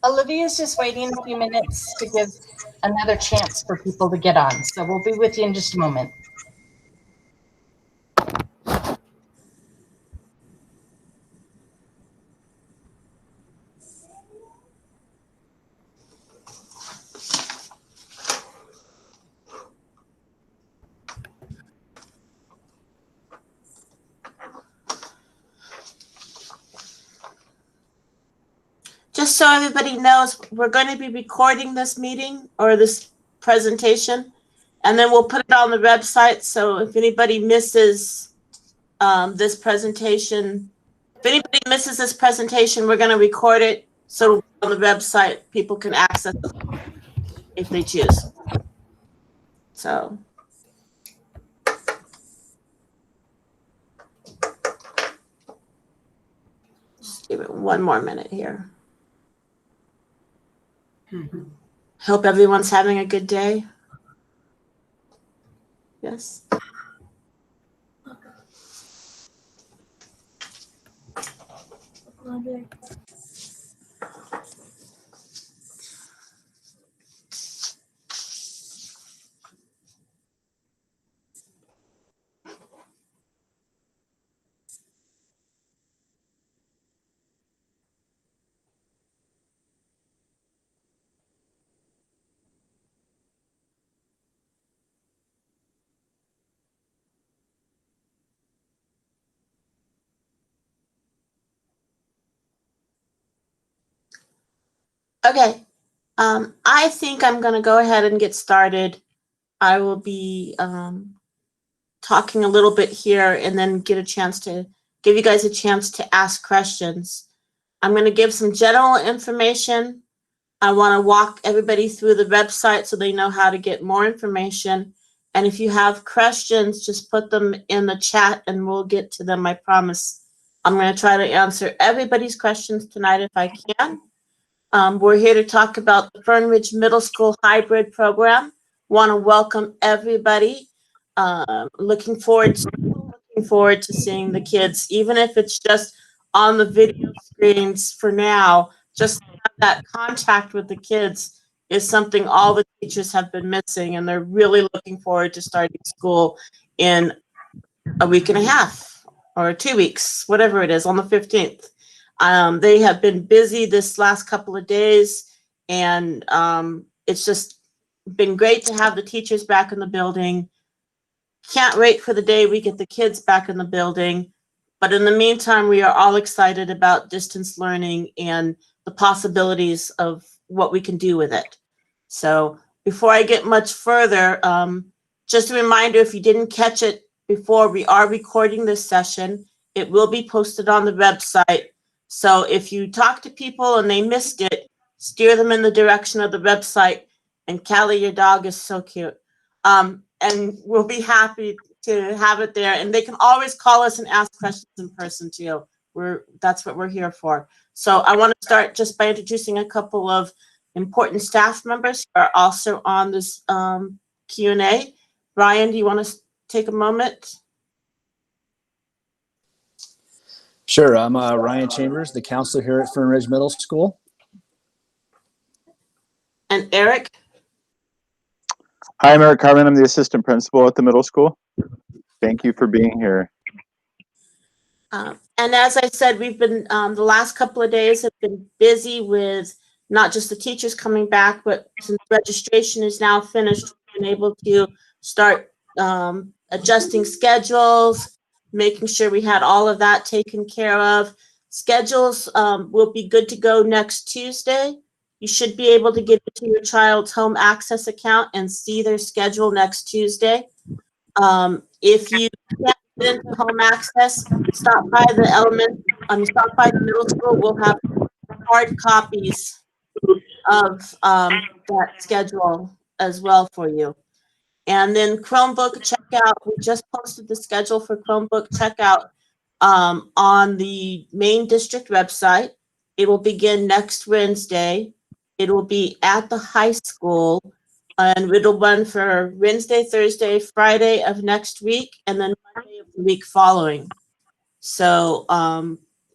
Olivia's just waiting a few minutes to give another chance for people to get on. So we'll be with you in just a moment. Just so everybody knows, we're going to be recording this meeting or this presentation, and then we'll put it on the website. So if anybody misses this presentation, we're going to record it so on the website people can access it if they choose. So. Just give it one more minute here. Hope everyone's having a good day. Yes. Okay. I think I'm going to go ahead and get started. I will be talking a little bit here and then give you guys a chance to ask questions. I'm going to give some general information. I want to walk everybody through the website so they know how to get more information. And if you have questions, just put them in the chat and we'll get to them, I promise. I'm going to try to answer everybody's questions tonight if I can. We're here to talk about the Fern Ridge Middle School hybrid program. Want to welcome everybody. Looking forward to seeing the kids, even if it's just on the video screens for now. Just have that contact with the kids is something all the teachers have been missing, and they're really looking forward to starting school in a week and a half or 2 weeks, whatever it is, on the 15th. They have been busy this last couple of days, and it's just been great to have the teachers back in the building. Can't wait for the day we get the kids back in the building. But in the meantime, we are all excited about distance learning and the possibilities of what we can do with it. So before I get much further, just a reminder, if you didn't catch it before, we are recording this session. It will be posted on the website. So if you talk to people and they missed it, steer them in the direction of the website. And Callie, your dog is so cute. And we'll be happy to have it there. And they can always call us and ask questions in person too. That's what we're here for. So I want to start just by introducing a couple of important staff members who are also on this Q&A. Ryan, do you want to take a moment? Sure. I'm Ryan Chambers, the counselor here at Fern Ridge Middle School. And Eric? Hi, I'm Eric Carmen. I'm the assistant principal at the middle school. Thank you for being here. And as I said, we've been, the last couple of days have been busy with not just the teachers coming back, but since registration is now finished, we've been able to start adjusting schedules, making sure we had all of that taken care of. Schedules will be good to go next Tuesday. You should be able to get into your child's home access account and see their schedule next Tuesday. If you can't get into home access, stop by the middle school. We'll have hard copies of that schedule as well for you. And then Chromebook checkout, we just posted the schedule for Chromebook checkout on the main district website. It will begin next Wednesday. It will be at the high school, and it'll run for Wednesday, Thursday, Friday of next week, and then Monday of the week following. So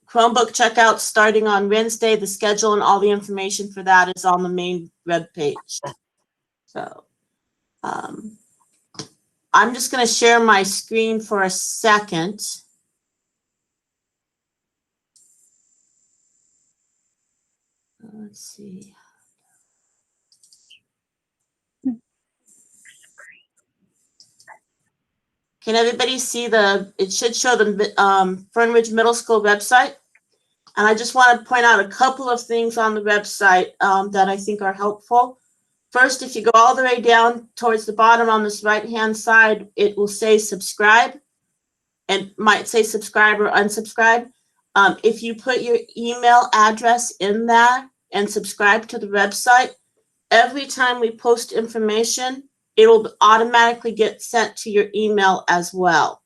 Chromebook checkout starting on Wednesday. The schedule and all the information for that is on the main web page. So I'm just going to share my screen for a second. Let's see. Can everybody see it should show the Fern Ridge Middle School website. And I just want to point out a couple of things on the website that I think are helpful. First, if you go all the way down towards the bottom on this right-hand side, it will say subscribe. And might say subscribe or unsubscribe. If you put your email address in there and subscribe to the website, every time we post information, it will automatically get sent to your email as well.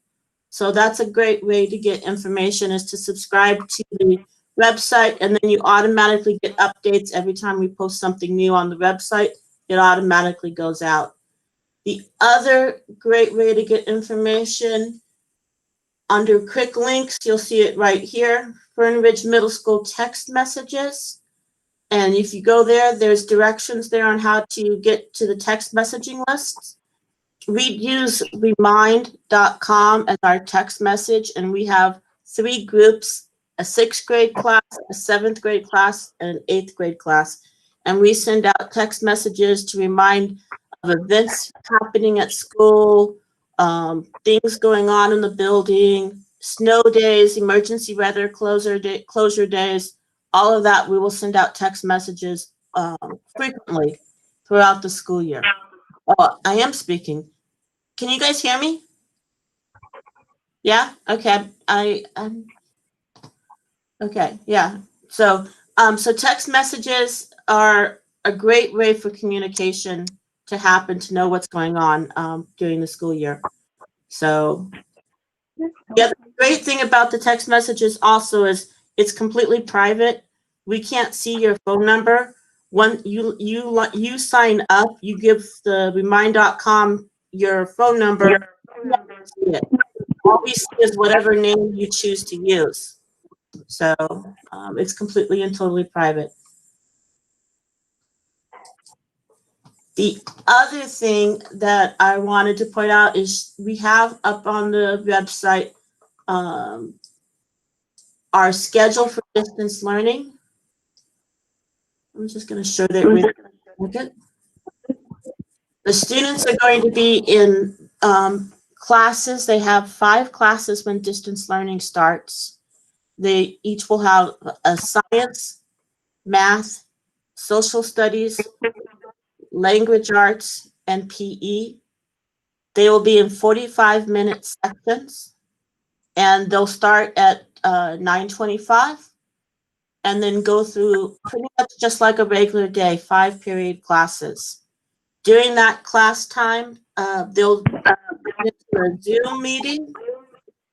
So that's a great way to get information, is to subscribe to the website, and then you automatically get updates every time we post something new on the website. It automatically goes out. The other great way to get information, under quick links, you'll see it right here, Fern Ridge Middle School text messages. And if you go there, there's directions there on how to get to the text messaging lists. We use remind.com as our text message, and we have 3 groups, a 6th grade class, a 7th grade class, and an 8th grade class. And we send out text messages to remind of events happening at school, things going on in the building, snow days, emergency weather closure days, all of that. We will send out text messages frequently throughout the school year. Oh, I am speaking. Can you guys hear me? Yeah. Okay. Okay. Yeah. So, so text messages are a great way for communication to happen, to know what's going on during the school year. So, yeah, the great thing about the text messages also is it's completely private. We can't see your phone number. When you sign up, you give the remind.com your phone number. All we see is whatever name you choose to use. So it's completely and totally private. The other thing that I wanted to point out is we have up on the website our schedule for distance learning. I'm just going to show that. The students are going to be in classes. They have 5 classes when distance learning starts. They each will have a science, math, social studies, language arts, and PE. They will be in 45-minute sections, and they'll start at 9:25 and then go through pretty much just like a regular day, 5-period classes. During that class time, they'll get to a Zoom meeting,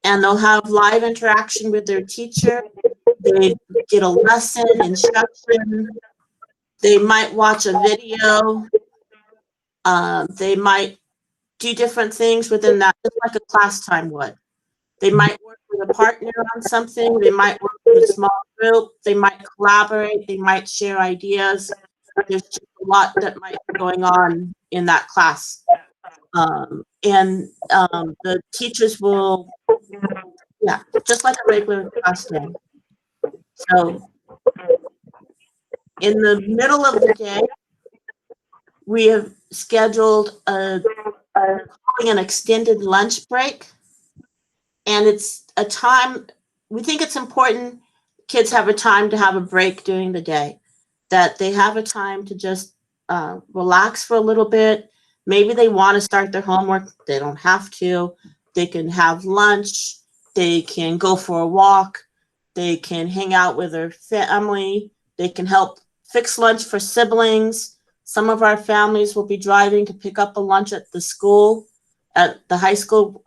and they'll have live interaction with their teacher. They get a lesson, instruction. They might watch a video. They might do different things within that, just like a class time would. They might work with a partner on something. They might work with a small group. They might collaborate. They might share ideas. There's just a lot that might be going on in that class. The teachers will, yeah, just like a regular class day. So in the middle of the day, we have scheduled an extended lunch break. And it's a time, we think it's important kids have a time to have a break during the day, that they have a time to just relax for a little bit. Maybe they want to start their homework. They don't have to. They can have lunch. They can go for a walk. They can hang out with their family. They can help fix lunch for siblings. Some of our families will be driving to pick up a lunch at the school, at the high school,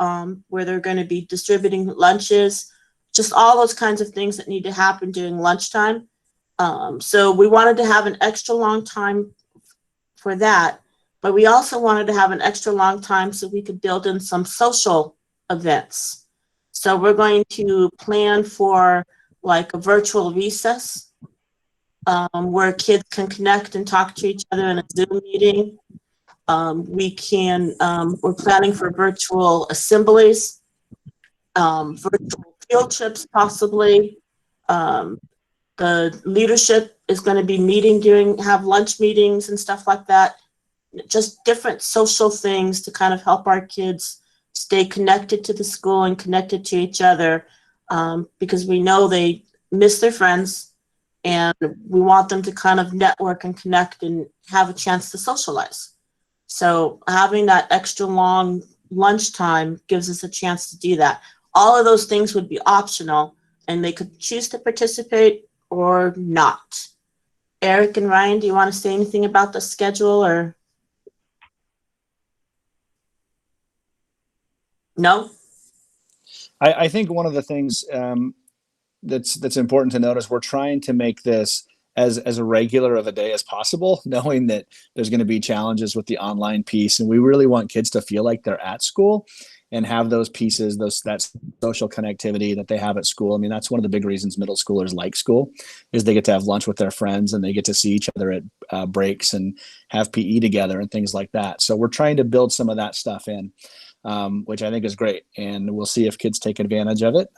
where they're going to be distributing lunches, just all those kinds of things that need to happen during lunchtime. So we wanted to have an extra long time for that, but we also wanted to have an extra long time so we could build in some social events. So we're going to plan for like a virtual recess, where kids can connect and talk to each other in a Zoom meeting. We're planning for virtual assemblies, virtual field trips possibly. The leadership is going to be have lunch meetings and stuff like that. Just different social things to kind of help our kids stay connected to the school and connected to each other, because we know they miss their friends and we want them to kind of network and connect and have a chance to socialize. So having that extra long lunchtime gives us a chance to do that. All of those things would be optional and they could choose to participate or not. Eric and Ryan, do you want to say anything about the schedule or? No? I think one of the things that's important to notice, we're trying to make this as regular of a day as possible, knowing that there's going to be challenges with the online piece, and we really want kids to feel like they're at school and have those pieces, that social connectivity that they have at school. I mean, that's one of the big reasons middle schoolers like school, is they get to have lunch with their friends and they get to see each other at breaks and have PE together and things like that. So we're trying to build some of that stuff in, which I think is great. And we'll see if kids take advantage of it.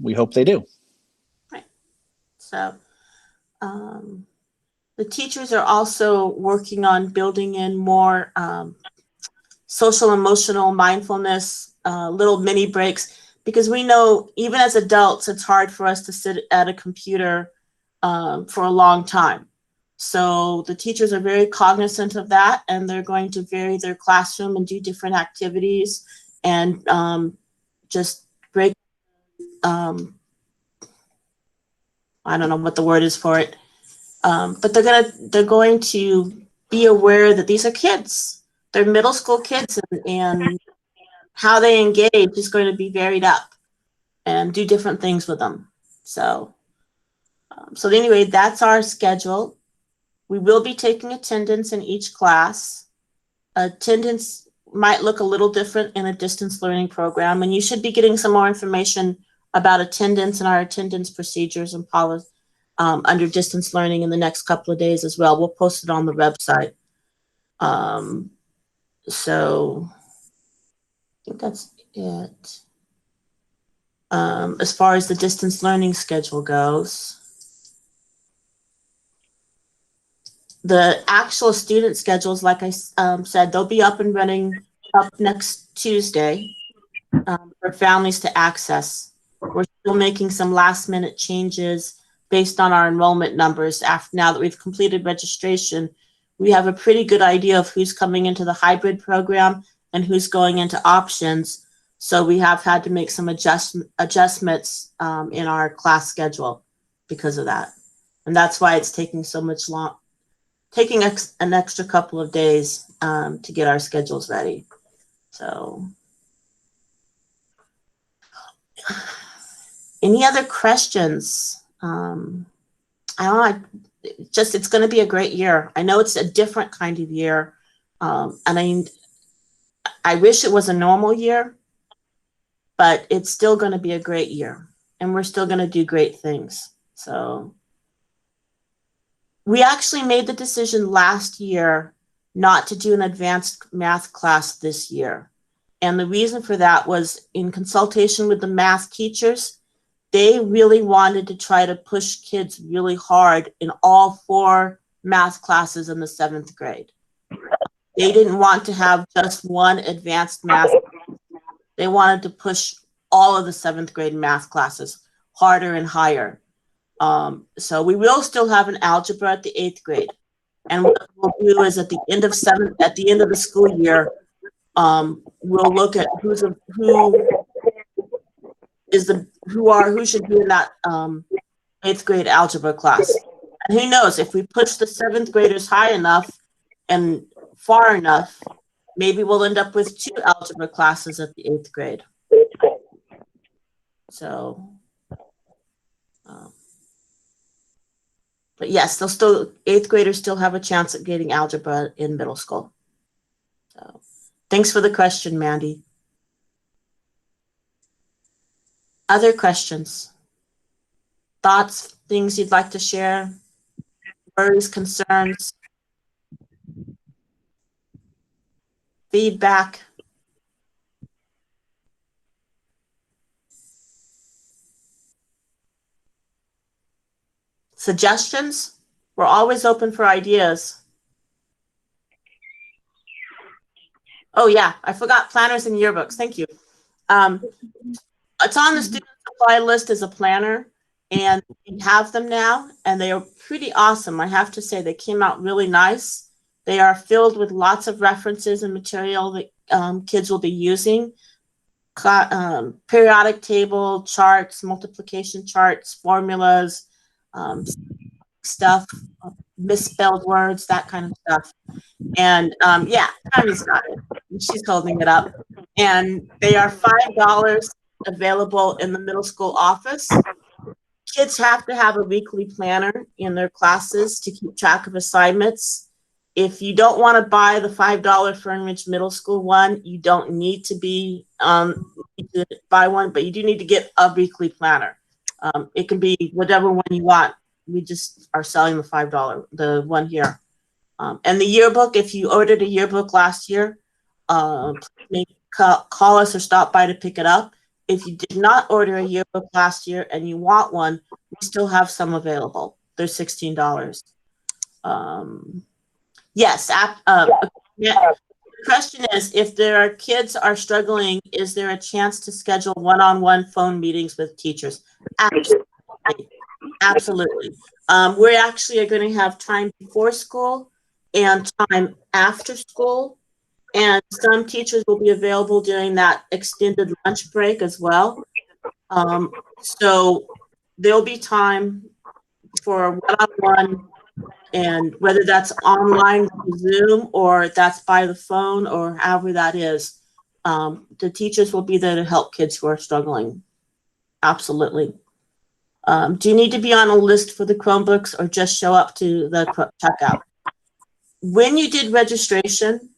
We hope they do. Right. So the teachers are also working on building in more social emotional mindfulness, little mini breaks, because we know even as adults, it's hard for us to sit at a computer for a long time. So the teachers are very cognizant of that, and they're going to vary their classroom and do different activities and just break, I don't know what the word is for it, but they're going to be aware that these are kids. They're middle school kids, and how they engage is going to be varied up and do different things with them. So anyway, that's our schedule. We will be taking attendance in each class. Attendance might look a little different in a distance learning program, and you should be getting some more information about attendance and our attendance procedures and policy under distance learning in the next couple of days as well. We'll post it on the website. So I think that's it. As far as the distance learning schedule goes, the actual student schedules, like I said, they'll be up and running up next Tuesday for families to access. We're still making some last minute changes based on our enrollment numbers. Now that we've completed registration, we have a pretty good idea of who's coming into the hybrid program and who's going into options. So we have had to make some adjustments in our class schedule because of that. And that's why it's taking so much long, taking an extra couple of days to get our schedules ready. So any other questions? I don't know, it's going to be a great year. I know it's a different kind of year. And I wish it was a normal year, but it's still going to be a great year and we're still going to do great things. So we actually made the decision last year not to do an advanced math class this year. And the reason for that was in consultation with the math teachers, they really wanted to try to push kids really hard in all 4 math classes in the 7th grade. They didn't want to have just one advanced math. They wanted to push all of the 7th grade math classes harder and higher. So we will still have an algebra at the 8th grade. And what we'll do is at the end of the school year, we'll look at who should be in that 8th grade algebra class. And who knows, if we push the 7th graders high enough and far enough, maybe we'll end up with 2 algebra classes at the 8th grade. So, but yes, 8th graders still have a chance at getting algebra in middle school. So, thanks for the question, Mandy. Other questions? thoughts, things you'd like to share, worries, concerns, feedback? Suggestions? We're always open for ideas. Oh yeah, I forgot planners and yearbooks. Thank you. It's on the student supply list as a planner, and we have them now, and they are pretty awesome. I have to say, they came out really nice. They are filled with lots of references and material that kids will be using. Periodic table, charts, multiplication charts, formulas, stuff, misspelled words, that kind of stuff. And yeah, Tammy's got it. She's holding it up. And they are $5 available in the middle school office. Kids have to have a weekly planner in their classes to keep track of assignments. If you don't want to buy the $5 Fern Ridge Middle School one, you don't need to buy one, but you do need to get a weekly planner. It can be whatever one you want. We just are selling the $5, the one here. And the yearbook, if you ordered a yearbook last year, call us or stop by to pick it up. If you did not order a yearbook last year and you want one, we still have some available. They're $16. Yes. The question is, if there are kids are struggling, is there a chance to schedule one-on-one phone meetings with teachers? Absolutely. Absolutely. We're actually going to have time before school and time after school. And some teachers will be available during that extended lunch break as well. So there'll be time for one-on-one, and whether that's online Zoom or that's by the phone or however that is, the teachers will be there to help kids who are struggling. Absolutely. Do you need to be on a list for the Chromebooks or just show up to the checkout? When you did registration,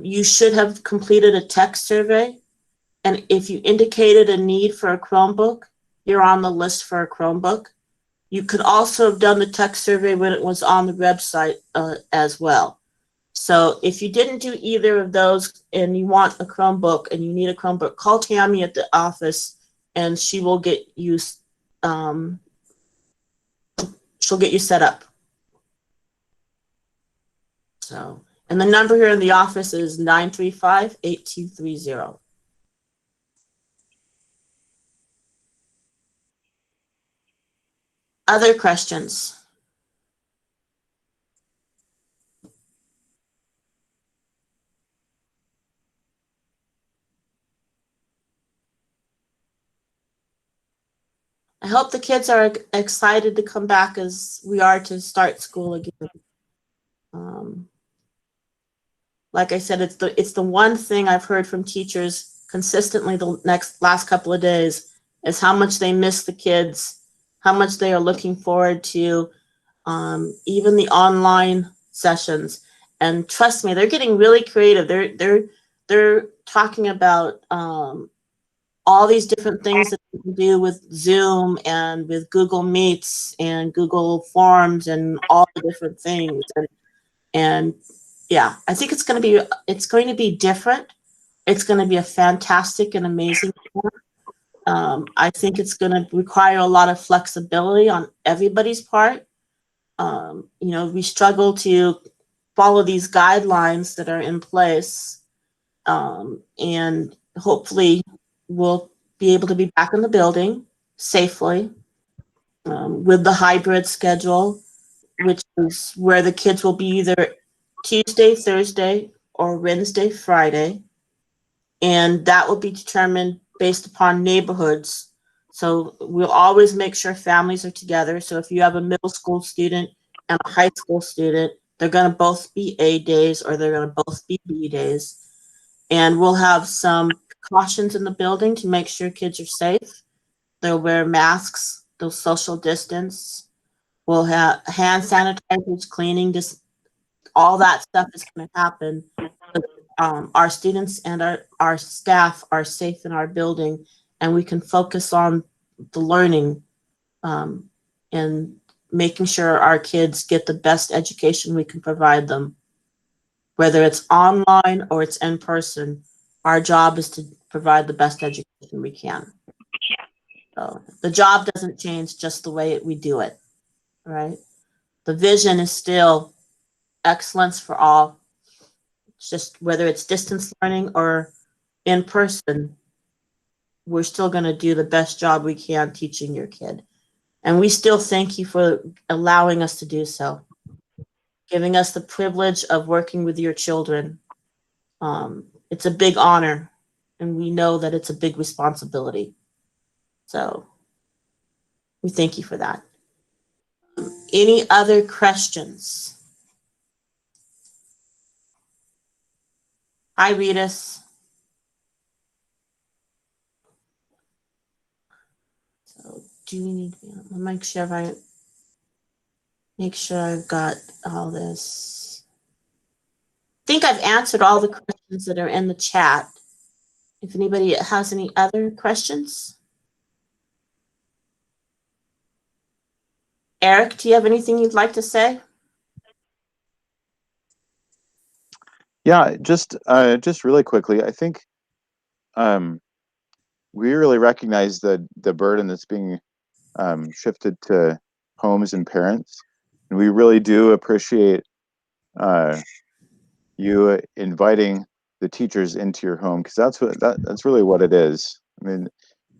you should have completed a tech survey. And if you indicated a need for a Chromebook, you're on the list for a Chromebook. You could also have done the tech survey when it was on the website as well. So if you didn't do either of those and you want a Chromebook and you need a Chromebook, call Tammy at the office and she will get you, she'll get you set up. So, and the number here in the office is 935-8230. Other questions? I hope the kids are excited to come back as we are to start school again. Like I said, it's the one thing I've heard from teachers consistently the last couple of days is how much they miss the kids, how much they are looking forward to even the online sessions. And trust me, they're getting really creative. They're talking about all these different things that you can do with Zoom and with Google Meets and Google Forms and all the different things. And yeah, I think it's going to be different. It's going to be a fantastic and amazing course. I think it's going to require a lot of flexibility on everybody's part. You know, we struggle to follow these guidelines that are in place, and hopefully we'll be able to be back in the building safely with the hybrid schedule, which is where the kids will be either Tuesday, Thursday, or Wednesday, Friday. And that will be determined based upon neighborhoods. So we'll always make sure families are together. So if you have a middle school student and a high school student, they're going to both be A days or they're going to both be B days. And we'll have some precautions in the building to make sure kids are safe. They'll wear masks, they'll social distance. We'll have hand sanitizers, cleaning, just all that stuff is going to happen. Our students and our staff are safe in our building, and we can focus on the learning and making sure our kids get the best education we can provide them. Whether it's online or it's in person, our job is to provide the best education we can. So the job doesn't change, just the way we do it, right? The vision is still excellence for all. It's just whether it's distance learning or in person, we're still going to do the best job we can teaching your kid. And we still thank you for allowing us to do so, giving us the privilege of working with your children. It's a big honor, and we know that it's a big responsibility. So we thank you for that. Any other questions? Hi, Ritas. So do we need, I'll make sure I've got all this. I think I've answered all the questions that are in the chat. If anybody has any other questions. Eric, do you have anything you'd like to say? Yeah, just really quickly, I think we really recognize the burden that's being shifted to homes and parents, and we really do appreciate you inviting the teachers into your home, because that's really what it is. I mean,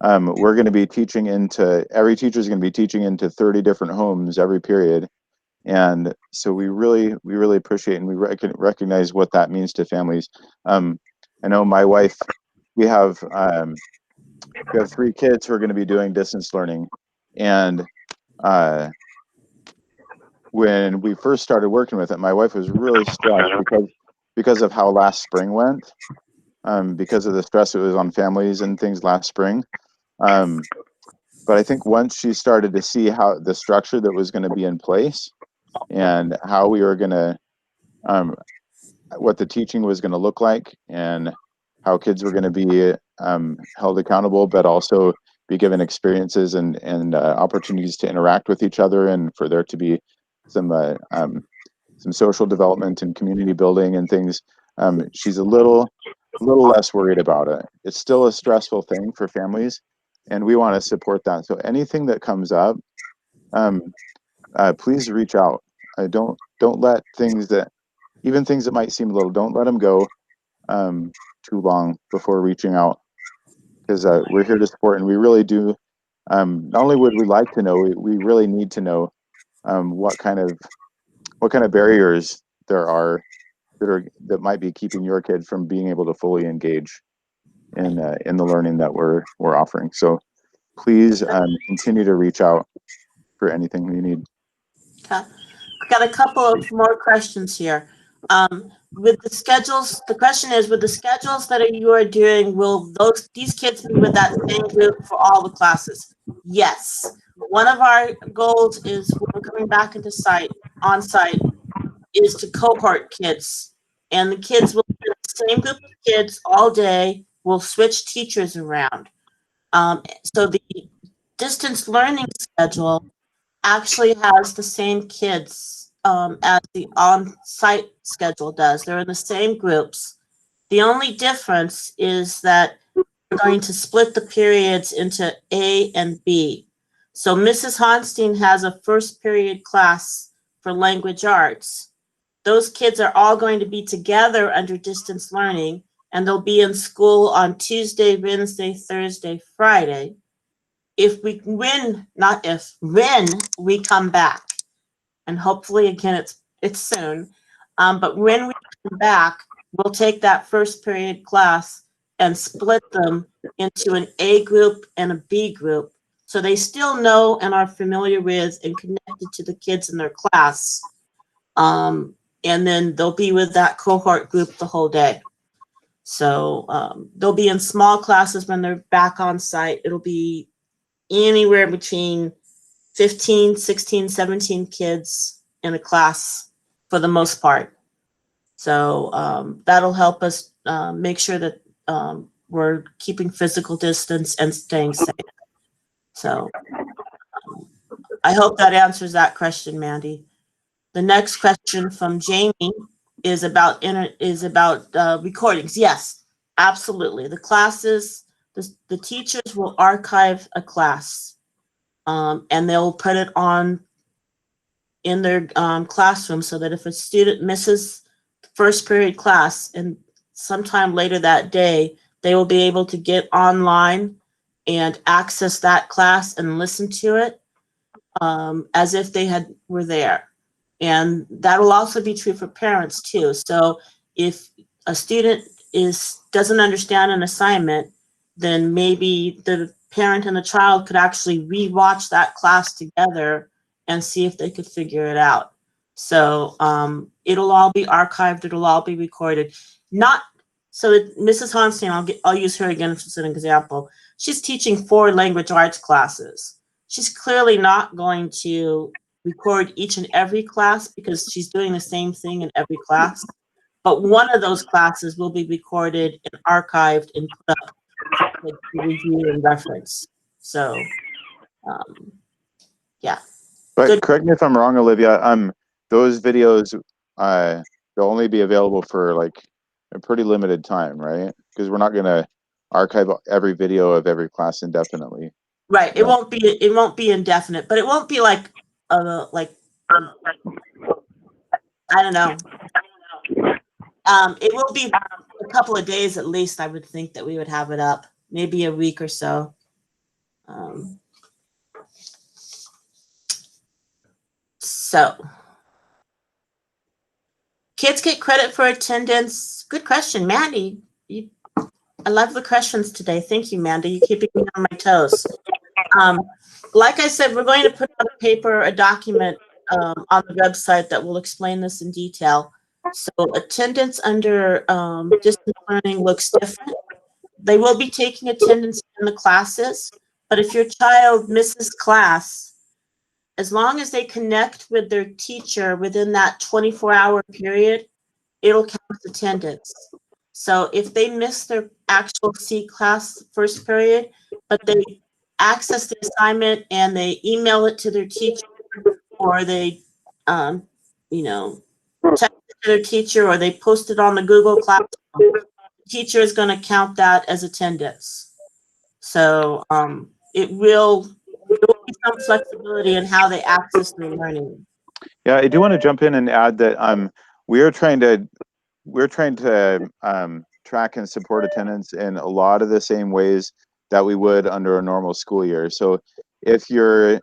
we're going to be teaching into, every teacher is going to be teaching into 30 different homes every period. And so we really appreciate, and we recognize what that means to families. I know my wife, we have 3 kids who are going to be doing distance learning. And when we first started working with it, my wife was really stressed because of how last spring went, because of the stress it was on families and things last spring. But I think once she started to see how the structure that was going to be in place and how we were going to, what the teaching was going to look like, and how kids were going to be held accountable, but also be given experiences and opportunities to interact with each other, and for there to be some social development and community building and things. She's a little less worried about it. It's still a stressful thing for families, and we want to support that. So anything that comes up, please reach out. Don't let things that, even things that might seem little, don't let them go too long before reaching out, because we're here to support, and we really do. Not only would we like to know, we really need to know what kind of barriers there are that might be keeping your kid from being able to fully engage in the learning that we're offering. So please continue to reach out for anything you need. Okay. I've got a couple of more questions here. With the schedules, the question is, with the schedules that you are doing, will these kids be with that same group for all the classes? Yes. One of our goals is, when we're coming back into on site, is to cohort kids. And the kids will be the same group of kids all day. We'll switch teachers around. So the distance learning schedule actually has the same kids as the on-site schedule does. They're in the same groups. The only difference is that we're going to split the periods into A and B. So Mrs. Honstein has a first period class for language arts. Those kids are all going to be together under distance learning, and they'll be in school on Tuesday, Wednesday, Thursday, Friday. When we come back, and hopefully again it's soon, but when we come back, we'll take that first period class and split them into an A group and a B group, so they still know and are familiar with and connected to the kids in their class. And then they'll be with that cohort group the whole day. So they'll be in small classes when they're back on site. It'll be anywhere between 15, 16, 17 kids in a class for the most part. So that'll help us make sure that we're keeping physical distance and staying safe. So I hope that answers that question, Mandy. The next question from Jamie is about recordings. Yes, absolutely. The classes, the teachers will archive a class, and they'll put it on in their classroom so that if a student misses the first period class and sometime later that day, they will be able to get online and access that class and listen to it as if they were there. And that'll also be true for parents too. So if a student doesn't understand an assignment, then maybe the parent and the child could actually rewatch that class together and see if they could figure it out. So it'll all be archived, it'll all be recorded. Mrs. Honstein, I'll use her again as an example. She's teaching 4 language arts classes. She's clearly not going to record each and every class because she's doing the same thing in every class. But one of those classes will be recorded and archived and put up to review and reference. So, yeah. But Good. correct me if I'm wrong, Olivia. Those videos, they'll only be available for like a pretty limited time, right? Because we're not going to archive every video of every class indefinitely. Right. Yeah. It won't be indefinite, but it won't be like I don't know. It will be a couple of days at least. I would think that we would have it up, maybe a week or so. So, kids get credit for attendance. Good question, Mandy. I love the questions today. Thank you, Mandy. You're keeping me on my toes. Like I said, we're going to put on a document on the website that will explain this in detail. So attendance under distance learning looks different. They will be taking attendance in the classes, but if your child misses class, as long as they connect with their teacher within that 24-hour period, it'll count as attendance. So if they miss their actual C class first period, but they access the assignment and they email it to their teacher, or they, text it to their teacher, or they post it on the Google Classroom, the teacher is going to count that as attendance. So it will be some flexibility in how they access their learning. Yeah, I do want to jump in and add that we're trying to track and support attendance in a lot of the same ways that we would under a normal school year. So if there's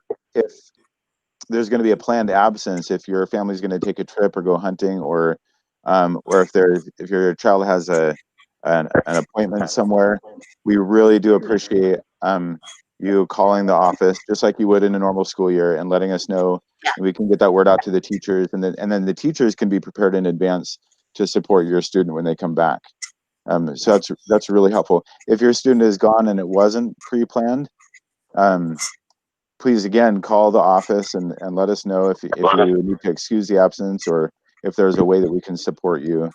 going to be a planned absence, if your family's going to take a trip or go hunting, or if your child has an appointment somewhere, we really do appreciate you calling the office just like you would in a normal school year and letting us know. And we can get that word out to the teachers, and then the teachers can be prepared in advance to support your student when they come back. So that's really helpful. If your student is gone and it wasn't pre-planned, please again call the office and let us know if you need to excuse the absence, or if there's a way that we can support you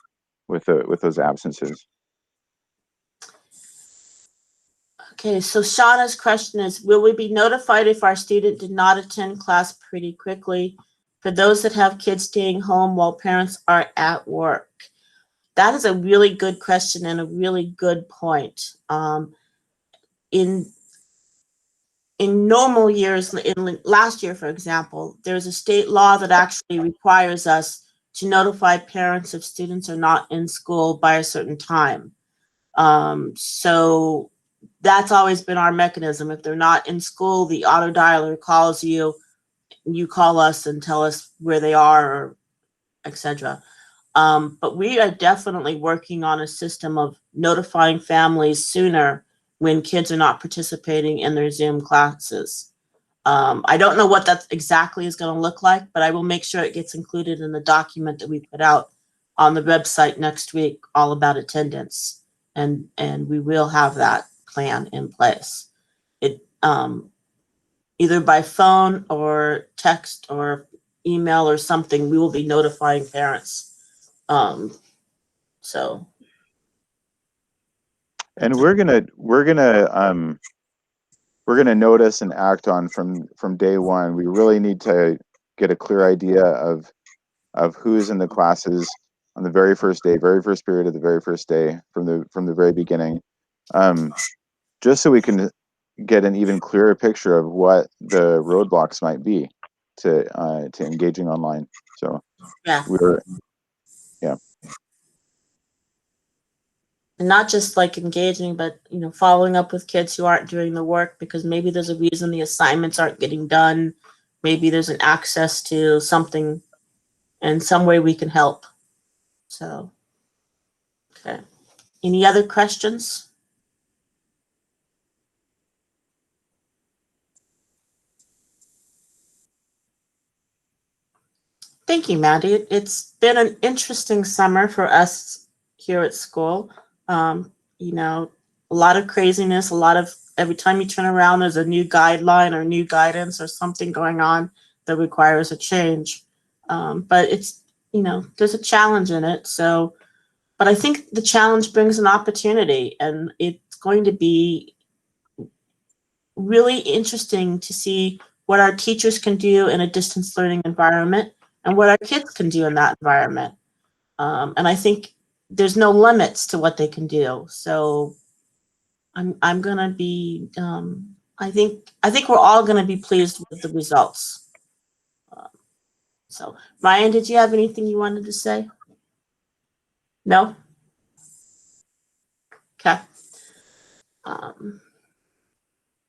with those absences. Okay, so Shauna's question is, will we be notified if our student did not attend class pretty quickly for those that have kids staying home while parents are at work? That is a really good question and a really good point. In normal years, in last year, for example, there's a state law that actually requires us to notify parents if students are not in school by a certain time. So that's always been our mechanism. If they're not in school, the auto dialer calls you, you call us and tell us where they are, or etc. But we are definitely working on a system of notifying families sooner when kids are not participating in their Zoom classes. I don't know what that exactly is going to look like, but I will make sure it gets included in the document that we put out on the website next week, all about attendance. And we will have that plan in place. It either by phone or text or email or something, we will be notifying parents. So. And we're gonna going to notice and act on from day one. We really need to get a clear idea of who's in the classes on the very first day, very first period of the very first day, from the very beginning, just so we can get an even clearer picture of what the roadblocks might be to engaging online. So Yeah. Yeah. And not just like engaging, but, you know, following up with kids who aren't doing the work because maybe there's a reason the assignments aren't getting done. Maybe there's an access to something and some way we can help. So, okay. Any other questions? Thank you, Maddie. It's been an interesting summer for us here at school. You know, a lot of craziness, a lot of, every time you turn around, there's a new guideline or new guidance or something going on that requires a change. But it's, you know, there's a challenge in it. So, but I think the challenge brings an opportunity, and it's going to be really interesting to see what our teachers can do in a distance learning environment and what our kids can do in that environment. And I think there's no limits to what they can do. So I'm gonna be, I think we're all gonna be pleased with the results. So Ryan, did you have anything you wanted to say? No? Okay.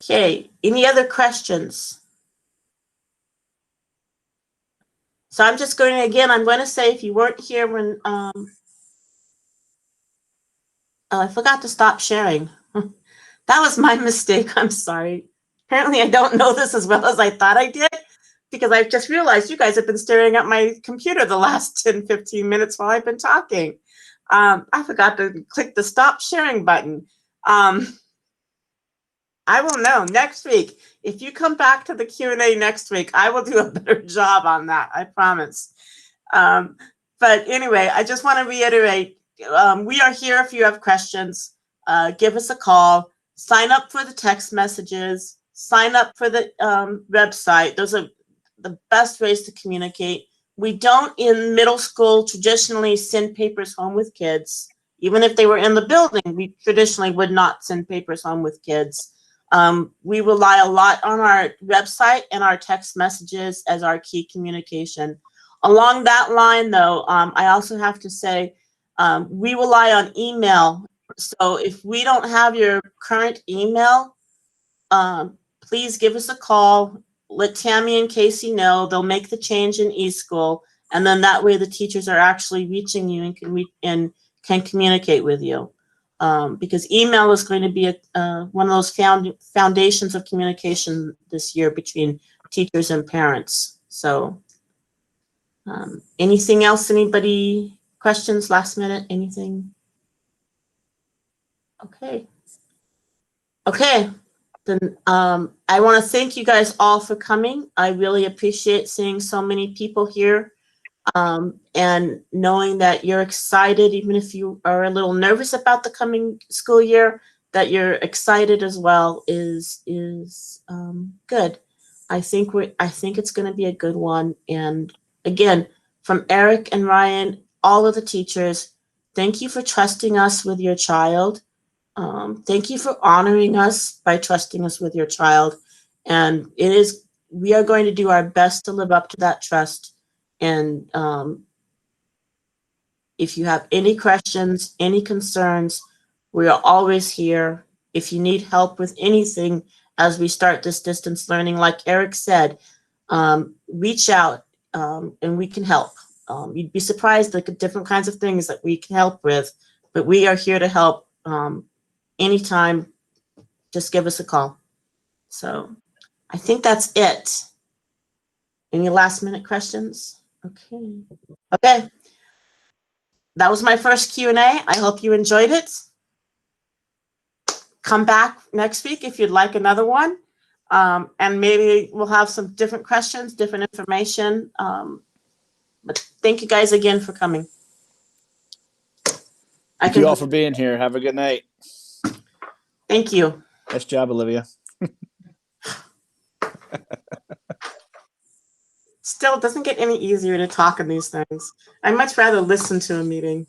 Okay, any other questions? So I'm just going to, again, I'm going to say if you weren't here when, oh, I forgot to stop sharing. That was my mistake. I'm sorry. Apparently I don't know this as well as I thought I did, because I've just realized you guys have been staring at my computer the last 10, 15 minutes while I've been talking. I forgot to click the stop sharing button. I will know next week. If you come back to the Q&A next week, I will do a better job on that, I promise. But anyway, I just want to reiterate, we are here if you have questions. Give us a call, sign up for the text messages, sign up for the website. Those are the best ways to communicate. We don't in middle school traditionally send papers home with kids. Even if they were in the building, we traditionally would not send papers home with kids. We rely a lot on our website and our text messages as our key communication. Along that line, though, I also have to say we rely on email. So if we don't have your current email, please give us a call. Let Tammy and Casey know. They'll make the change in eSchool, and then that way the teachers are actually reaching you and can communicate with you. Because email is going to be one of those foundations of communication this year between teachers and parents. So anything else, anybody, questions last minute, anything? Okay. Okay, then I want to thank you guys all for coming. I really appreciate seeing so many people here. And knowing that you're excited, even if you are a little nervous about the coming school year, that you're excited as well is good. I think it's going to be a good one. And again, from Eric and Ryan, all of the teachers, thank you for trusting us with your child. Thank you for honoring us by trusting us with your child. And we are going to do our best to live up to that trust. And if you have any questions, any concerns, we are always here. If you need help with anything as we start this distance learning, like Eric said, reach out and we can help. You'd be surprised at the different kinds of things that we can help with, but we are here to help anytime. Just give us a call. So I think that's it. Any last minute questions? Okay. Okay. That was my first Q&A. I hope you enjoyed it. Come back next week if you'd like another one. And maybe we'll have some different questions, different information. But thank you guys again for coming. Thank you all for being here. Have a good night. Thank you. Nice job, Olivia. Still, it doesn't get any easier to talk in these things. I'd much rather listen to a meeting.